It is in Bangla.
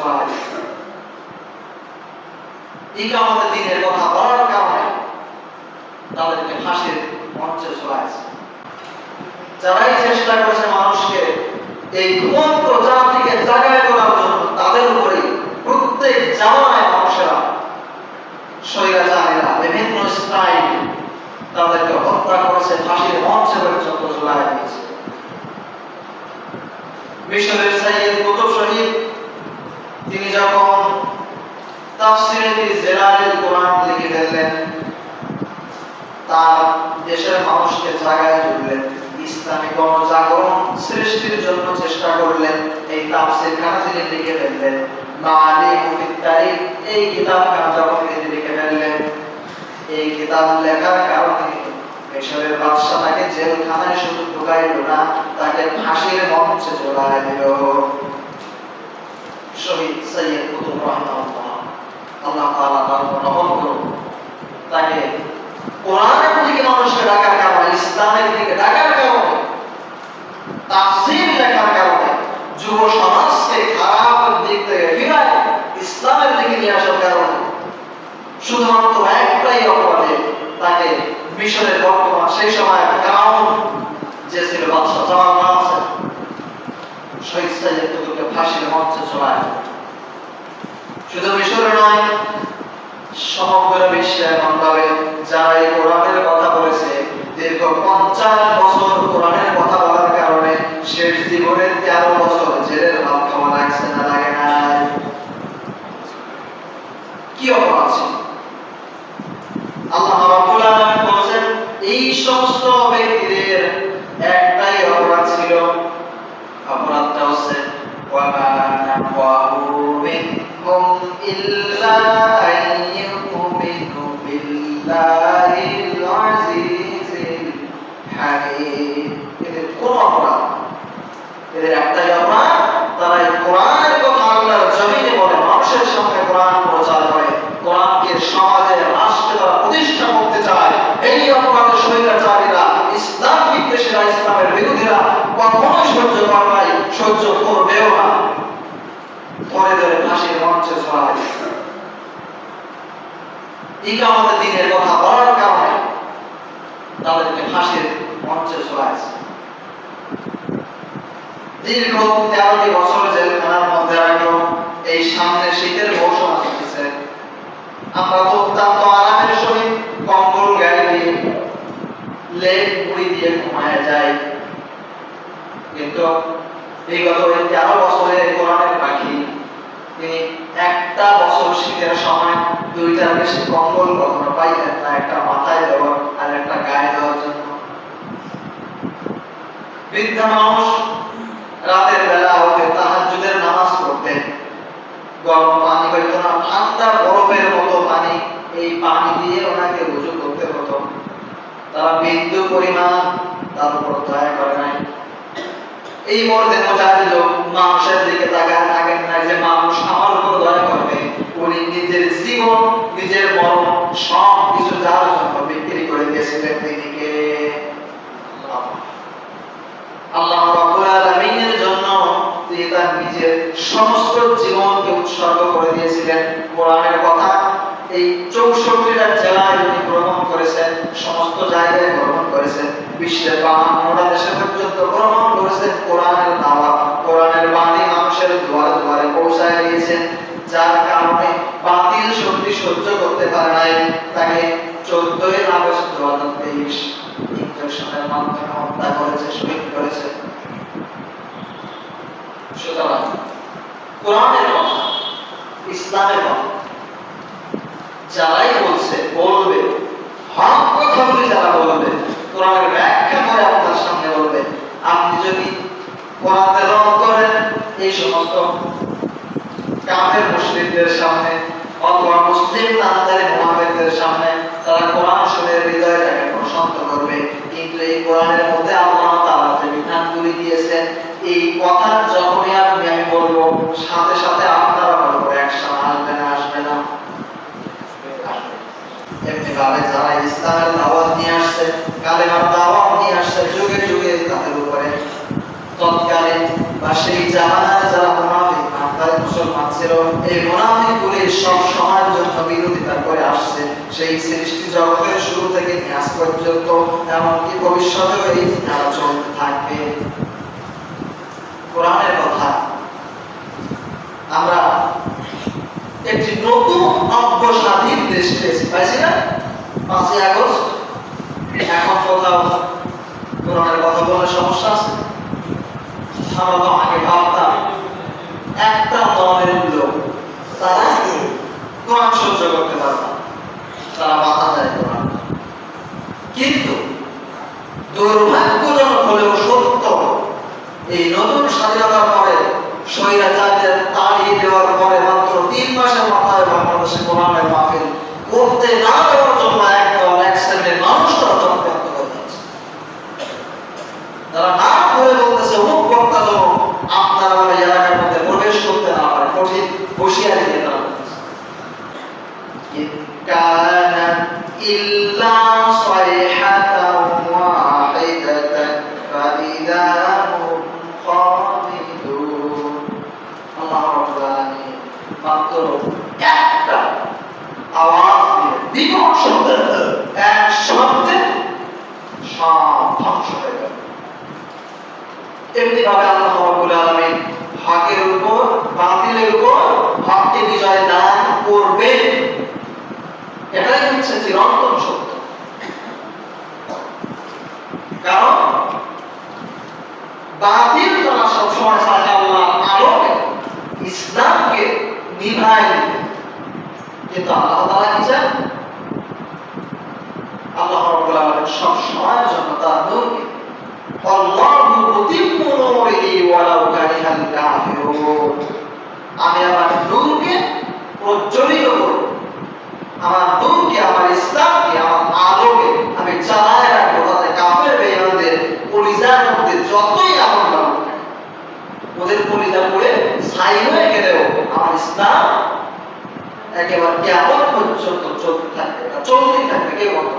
ছড়ায় ইকামতের দিনের কথা বলার কারণে তাদেরকে ফাঁসির মঞ্চে ছড়াইছে। যারাই চেষ্টা করেছে মানুষকে এই ঘুমন্ত জাতিকে জাগায় তোলার জন্য, তাদের উপরে প্রত্যেক জামানায় মানুষেরা স্বৈরাচারীরা বিভিন্ন স্টাইল তাদেরকে হত্যা করেছে, ফাঁসির মঞ্চে পর্যন্ত ঝুলাই দিয়েছে। মিশরের সাইয়েদ কুতুব শহীদ তিনি যখন তাফসিরে জেলালের কোরআন লিখে ফেললেন, তার দেশের মানুষকে জাগায় তুললেন, ইসলামী গণজাগরণ সৃষ্টির জন্য চেষ্টা করলেন। এই তাফসির খানা তিনি লিখে ফেললেন, মাআলিম ফিত তারিখ এই কিতাবখানা যখন তিনি লিখে ফেললেন, এই কিতাব লেখার কারণে মিশরের বাদশা তাকে জেলখানায় শুধু ঢুকাইল না, তাকে ফাঁসির মঞ্চে ঝোলায় দিল। শহীদ সৈয়দ কুতুব রাহিমাহুল্লাহ, আল্লাহ তাআলা তার রহম করুন, তাকে কোরআনের দিকে মানুষকে ডাকার কারণে, ইসলামের দিকে ডাকার কারণে, তাফসীর লেখার কারণে, যুব সমাজকে খারাপ দিক থেকে ফিরায় ইসলামের দিকে নিয়ে আসার কারণে শুধুমাত্র একটাই অপরাধে তাকে মিশরের বর্তমান সেই সময় ফেরাউন যে ছিল বাদশা যাওয়ার নাম আছে, শহীদ সৈয়দ কুতুবকে ফাঁসির মঞ্চে ঝোলায়। শুধু মিশরে নয়, সমগ্র বিশ্বে এমনভাবে যারা এই কোরআনের কথা বলেছে, দীর্ঘ 50 বছর কোরআনের কথা বলার কারণে শেষ জীবনের 13 বছর জেলের ভাত খাওয়া লাগছে না লাগে না? কি অপরাধ ছিল? আল্লাহ রাব্বুল আলামিন বলেন এই সমস্ত ব্যক্তিদের একটাই অপরাধ ছিল, অপরাধটা হচ্ছে ওয়ামা নাকওয়াহু মিনহুম ইল্লা আইয়ুমিনু বিল্লাহিল আজিজিল হামিদ। এদের কোন অপরাধ? এদের একটাই অপরাধ, তারা এই কোরআনের কথা আল্লাহর জমিনে বলে, মানুষের সামনে কোরআন প্রচার করে, কোরআনকে সমাজে রাষ্ট্রে তারা প্রতিষ্ঠা করতে চায়। এই অপরাধের স্বৈরাচারীরা, ইসলাম বিদ্বেষীরা, ইসলামের বিরোধীরা কখনোই সহ্য করে নাই, সহ্য করবেও না। ধরে ধরে ফাঁসির মঞ্চে ছড়ায় ইকামতের দিনের কথা বলার কারণে তাদেরকে ফাঁসির মঞ্চে ছড়াইছে। দীর্ঘ 13টি বছর জেলখানার মধ্যে রাখলো। এই সামনে শীতের মৌসুম আসতেছে, আমরা তো অত্যন্ত আরামের সহিত কম্বল গায়ে দিয়ে লেপ মুড়ি দিয়ে ঘুমায় যাই, কিন্তু বিগত 13 বছরের কোরআনের পাখি তিনি একটা বছর শীতের সময় 2টার বেশি কম্বল কখনো পাইতেন না, একটা মাথায় দেওয়ার আর একটা গায়ে দেওয়ার জন্য। বৃদ্ধ মানুষ রাতের বেলা হতে তাহাজ্জুদের নামাজ পড়তেন, গরম পানি হইতো না, ঠান্ডা বরফের মতো পানি, এই পানি দিয়ে ওনাকে ওযু করতে হতো। তারা বিন্দু পরিমাণ তার উপর দয়া করে নাই। এই মর্দে মুজাহিদ মানুষের দিকে তাকায় থাকেন না যে মানুষ আমার উপর দয়া করবে। উনি নিজের জীবন, নিজের মরণ সব কিছু যার জন্য বিক্রি করে দিয়েছিলেন দিদিকে আল্লাহ রাব্বুল আলামিনের জন্য। তিনি তার নিজের সমস্ত জীবনকে উৎসর্গ করে দিয়েছিলেন। কোরআনের কথা এই 64টা জেলায় তিনি গ্রহণ করেছেন, সমস্ত জায়গায় গ্রহণ করেছেন, বিশ্বের 52টা দেশে পর্যন্ত গ্রহণ করেছেন। কোরআনের দাওয়াত, কোরআনের বাণী মানুষের দুয়ারে দুয়ারে পৌঁছায় দিয়েছেন। যার কারণে বাতিল শক্তি সহ্য করতে পারে নাই, তাকে 14 আগস্ট 2023 ইনজেকশনের মাধ্যমে হত্যা করেছে, শহীদ করেছে। সুতরাং কোরআনের কথা, ইসলামের কথা যারাই বলছে, বলবে, হক কথাগুলি যারা বলবে, কোরআনের ব্যাখ্যা করে আপনার সামনে বলবে, আপনি যদি কোরআন তেলাওয়াত করেন এই সমস্ত কাফের মুশরিকদের সামনে অথবা মুসলিম নামধারী মুনাফিকদের সামনে, তারা কোরআন শুনে হৃদয়টাকে প্রশান্ত করবে। কিন্তু এই কোরআনের মধ্যে আল্লাহ তাআলা যে বিধানগুলি দিয়েছেন, এই কথা যখনই আমি বলবো, সাথে সাথে আপনারা বলবো, একসাথে আসবে না? আসবে না? এমনিভাবে যারা ইসলামের দাওয়াত নিয়ে আসছে, কালেমার দাওয়াত নিয়ে আসছে, যুগে যুগে তাদের উপরে তৎকালীন বা সেই জামানায় যারা মুনাফিক নামধারী মুসলমান ছিল, এই মুনাফিকগুলি সব সময়ের জন্য বিরোধিতা করে আসছে, সেই সৃষ্টি জগতের শুরু থেকে আজ পর্যন্ত, এমনকি ভবিষ্যতেও এই ধারা চলতে থাকবে। কোরআনের কথা আমরা একটি নতুন অভ্যস্বাধীন দেশ পেয়েছি, পাইছি না? 5ই আগস্ট। এখন কোথাও কোরআনের কথা বলার সমস্যা আছে? আমরা তো আগে ভাবতাম একটা দলের লোক, তারা কোরআন সহ্য করতে পারবে না, তারা বাধা দেয় কোরআন। কিন্তু দুর্ভাগ্যজনক হলেও সত্য, এই নতুন স্বাধীনতার পরে স্বৈরাচারদের তাড়িয়ে দেওয়ার পরে মাত্র 3 মাসের মাথায় বাংলাদেশে কোরআনের মাহফিল করতে না দেওয়ার জন্য একদল এক শ্রেণীর মানুষরা চক্রান্ত করতেছে। তারা না করে বলতেছে অমুক বক্তা যেন আপনারা আমার এলাকার মধ্যে প্রবেশ করতে না পারে, কঠিন হুঁশিয়ারি দিয়ে তারা বলতেছে। কানাত ইল্লা সাইহাতান ওয়াহিদাতান ফাইদা হুম খামিদুন। আল্লাহ রাব্বুল আলামিন মাত্র একটা আওয়াজ দিয়ে, বিকট শব্দে, এক শব্দে সব ধ্বংস হয়ে গেল। এমনি ভাবে আল্লাহ রাব্বুল আলামিন হকের উপর বাতিলের উপর হককে বিজয় দান করবেন, এটাই হচ্ছে চিরন্তন সত্য। কারণ বাতিল তারা সবসময় চায় আল্লাহ আলোকে ইসলামকে নিভায় দিতে, কিন্তু আল্লাহ তাআলা কি চান? আল্লাহ রাব্বুল আলামিন সব সময়ের জন্য তার নূরকে, আল্লাহু মুতিম্মু নূরিহি ওয়ালাউ কারিহাল কাফিরুন, আমি আমার নূরকে প্রজ্বলিত করব, আমার নূরকে, আমার ইসলামকে, আমার আলোকে আমি চালায় রাখবো, তাতে কাফের বেঈমানদের কলিজার মধ্যে যতই আগুন লাগুক, ওদের কলিজা পুড়ে ছাই হয়ে গেলেও আমার ইসলাম একেবারে কিয়ামত পর্যন্ত চলতে থাকবে, চলতেই থাকবে, কেউ বন্ধ